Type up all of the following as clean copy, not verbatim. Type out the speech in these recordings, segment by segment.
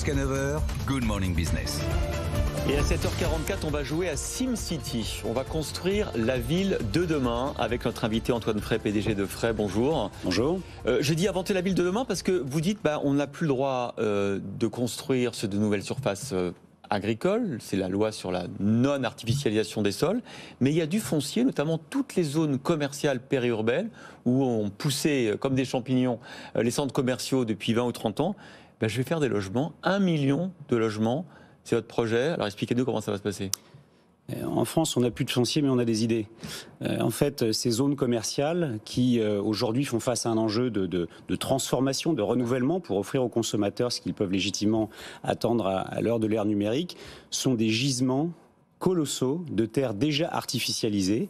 Jusqu'à 9h, Good Morning Business. Et à 7h44, on va jouer à SimCity. On va construire la ville de demain avec notre invité Antoine Frey, PDG de Frey. Bonjour. Bonjour. Je dis inventer la ville de demain parce que vous dites on n'a plus le droit de construire de nouvelles surfaces agricoles. C'est la loi sur la non-artificialisation des sols. Mais il y a du foncier, notamment toutes les zones commerciales périurbaines où on poussait comme des champignons les centres commerciaux depuis 20 ou 30 ans. Je vais faire des logements, 1 million de logements. C'est votre projet. Alors expliquez-nous comment ça va se passer. En France, on n'a plus de foncier, mais on a des idées. En fait, ces zones commerciales qui, aujourd'hui, font face à un enjeu de transformation, de renouvellement pour offrir aux consommateurs ce qu'ils peuvent légitimement attendre à l'heure de l'ère numérique, sont des gisements colossaux de terres déjà artificialisées,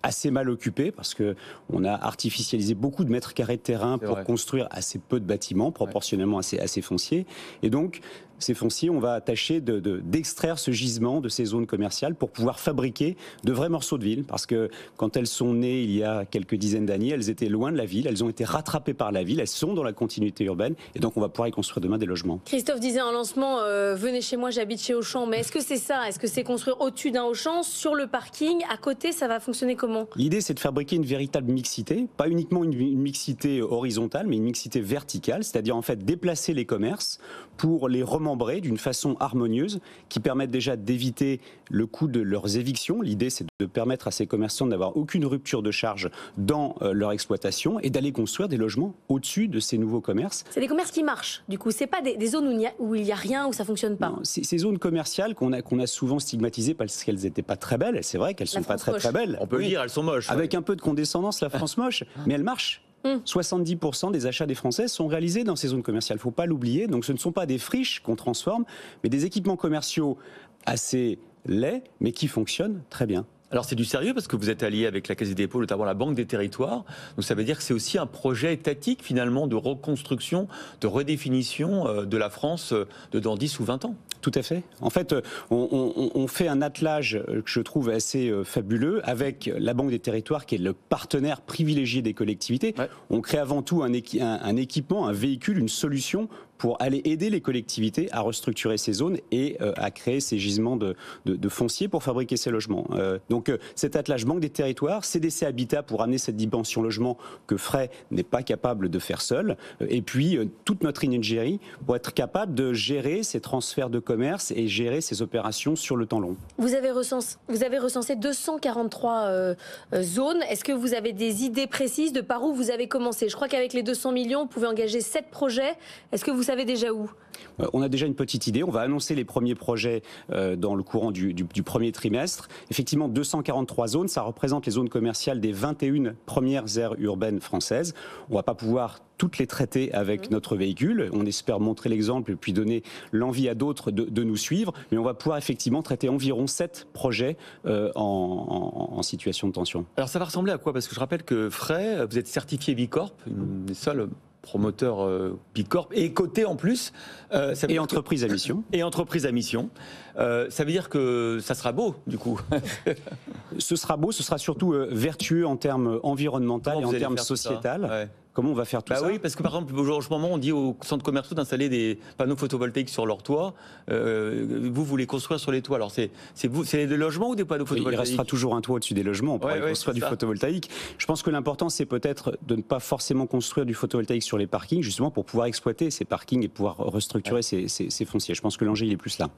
assez mal occupées, parce qu'on a artificialisé beaucoup de mètres carrés de terrain pour construire assez peu de bâtiments, proportionnellement assez fonciers. Et donc, ces fonciers, on va tâcher d'extraire ce gisement de ces zones commerciales pour pouvoir fabriquer de vrais morceaux de ville. Parce que quand elles sont nées il y a quelques dizaines d'années, elles étaient loin de la ville, elles ont été rattrapées par la ville, elles sont dans la continuité urbaine et donc on va pouvoir y construire demain des logements. Christophe disait en lancement, venez chez moi, j'habite chez Auchan. Mais est-ce que c'est ça? Est-ce que c'est construire au-dessus d'un Auchan, sur le parking, à côté, ça va fonctionner comment? L'idée, c'est de fabriquer une véritable mixité, pas uniquement une mixité horizontale, mais une mixité verticale, c'est-à-dire en fait déplacer les commerces pour les remembrer d'une façon harmonieuse qui permette déjà d'éviter le coût de leurs évictions. L'idée, c'est de permettre à ces commerçants d'avoir aucune rupture de charge dans leur exploitation et d'aller construire des logements au-dessus de ces nouveaux commerces. C'est des commerces qui marchent, du coup. C'est pas des zones où il n'y a rien, où ça fonctionne pas. Non, ces zones commerciales qu'on a souvent stigmatisées parce qu'elles n'étaient pas très belles. C'est vrai qu'elles sont pas très belles. On peut le dire, elles sont moches. Avec un peu de condescendance, la France moche, mais elles marchent. 70% des achats des Français sont réalisés dans ces zones commerciales. Il ne faut pas l'oublier. Donc ce ne sont pas des friches qu'on transforme, mais des équipements commerciaux assez laids, mais qui fonctionnent très bien. Alors c'est du sérieux parce que vous êtes allié avec la Caisse des dépôts, notamment la Banque des territoires. Donc ça veut dire que c'est aussi un projet étatique finalement de reconstruction, de redéfinition de la France de dans 10 ou 20 ans. Tout à fait. En fait, on fait un attelage que je trouve assez fabuleux avec la Banque des territoires qui est le partenaire privilégié des collectivités. Ouais. On crée avant tout un équipement, un véhicule, une solution pour aller aider les collectivités à restructurer ces zones et à créer ces gisements de foncier pour fabriquer ces logements. Donc cet attelage Banque des territoires, CDC Habitat pour amener cette dimension logement que Frey n'est pas capable de faire seul, et puis toute notre ingénierie pour être capable de gérer ces transferts de commerce et gérer ces opérations sur le temps long. Vous avez recensé 243 zones. Est-ce que vous avez des idées précises de par où vous avez commencé? Je crois qu'avec les 200 millions, vous pouvez engager 7 projets. Est-ce que vous savez déjà où? On a déjà une petite idée. On va annoncer les premiers projets dans le courant du premier trimestre. Effectivement, 243 zones, ça représente les zones commerciales des 21 premières aires urbaines françaises. On ne va pas pouvoir toutes les traiter avec notre véhicule. On espère montrer l'exemple et puis donner l'envie à d'autres de nous suivre. Mais on va pouvoir effectivement traiter environ 7 projets en situation de tension. Alors ça va ressembler à quoi? Parce que je rappelle que Frey, vous êtes certifié Bicorp, une des seules promoteur Bicorp et coté en plus. Et entreprise à mission. Et entreprise à mission. Ça veut dire que ça sera beau, du coup. Ce sera beau, ce sera surtout vertueux en termes environnementaux et en termes sociétal. Comment on va faire tout ça? Oui, parce que par exemple, en ce moment, on dit aux centres commerciaux d'installer des panneaux photovoltaïques sur leur toit. Vous voulez construire sur les toits. Alors, c'est des logements ou des panneaux photovoltaïques? Il restera toujours un toit au-dessus des logements. On pourra construire du photovoltaïque. Je pense que l'important, c'est peut-être de ne pas forcément construire du photovoltaïque sur les parkings, justement pour pouvoir exploiter ces parkings et pouvoir restructurer ces fonciers. Je pense que l'enjeu, il est plus là.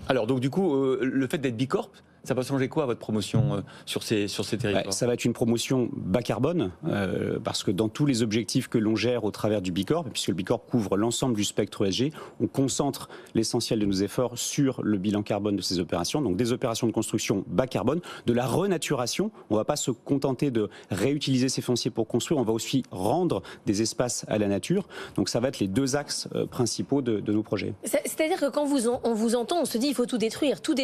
Alors, donc, du coup, le fait d'être Bicorp, ça va changer quoi à votre promotion sur ces territoires? Ça va être une promotion bas carbone, parce que dans tous les objectifs que l'on gère au travers du Bicorp, puisque le Bicorp couvre l'ensemble du spectre ESG, on concentre l'essentiel de nos efforts sur le bilan carbone de ces opérations. Donc des opérations de construction bas carbone, de la renaturation. On ne va pas se contenter de réutiliser ces fonciers pour construire, on va aussi rendre des espaces à la nature. Donc ça va être les deux axes principaux de nos projets. C'est-à-dire que quand on vous entend, on se dit il faut tout détruire, tout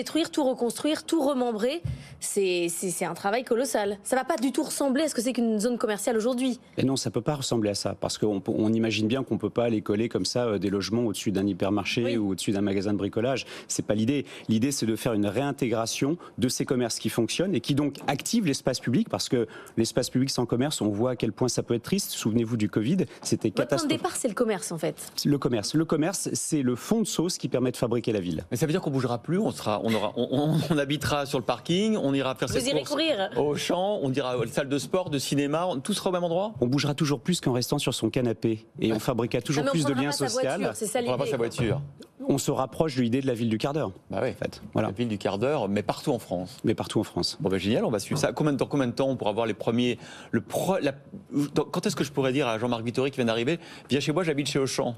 reconstruire, tout remembrer, c'est un travail colossal. Ça ne va pas du tout ressembler à ce que c'est qu'une zone commerciale aujourd'hui. Et non, ça ne peut pas ressembler à ça, parce qu'on imagine bien qu'on ne peut pas aller coller comme ça des logements au-dessus d'un hypermarché ou au-dessus d'un magasin de bricolage. Ce n'est pas l'idée. L'idée, c'est de faire une réintégration de ces commerces qui fonctionnent et qui donc activent l'espace public, parce que l'espace public sans commerce, on voit à quel point ça peut être triste. Souvenez-vous du Covid, c'était catastrophique. Votre point de départ, c'est le commerce, en fait. Le commerce, c'est le fond de sauce qui permet de fabriquer la ville. Mais ça veut dire qu'on bougera plus, on habitera sur le parking, on ira faire ses courses courir au champ, on ira aux salles de sport, de cinéma, tout sera au même endroit. On bougera toujours plus qu'en restant sur son canapé et on fabriquera toujours plus de liens sociaux. C'est ça l'idée. On prendra pas sa voiture. On se rapproche de l'idée de la ville du quart d'heure. Bah oui, en fait. Voilà. La ville du quart d'heure, mais partout en France. Mais partout en France. Bon, génial, on va suivre ça. Combien de temps on pourra voir les premiers. Quand est-ce que je pourrais dire à Jean-Marc Vittori qui vient d'arriver, viens chez moi, j'habite chez Auchan?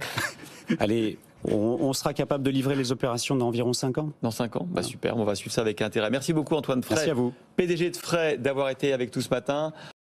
Allez, on sera capable de livrer les opérations dans environ 5 ans. Dans 5 ans, super, on va suivre ça avec intérêt. Merci beaucoup Antoine Frey. Merci à vous. PDG de Frey, d'avoir été avec nous ce matin.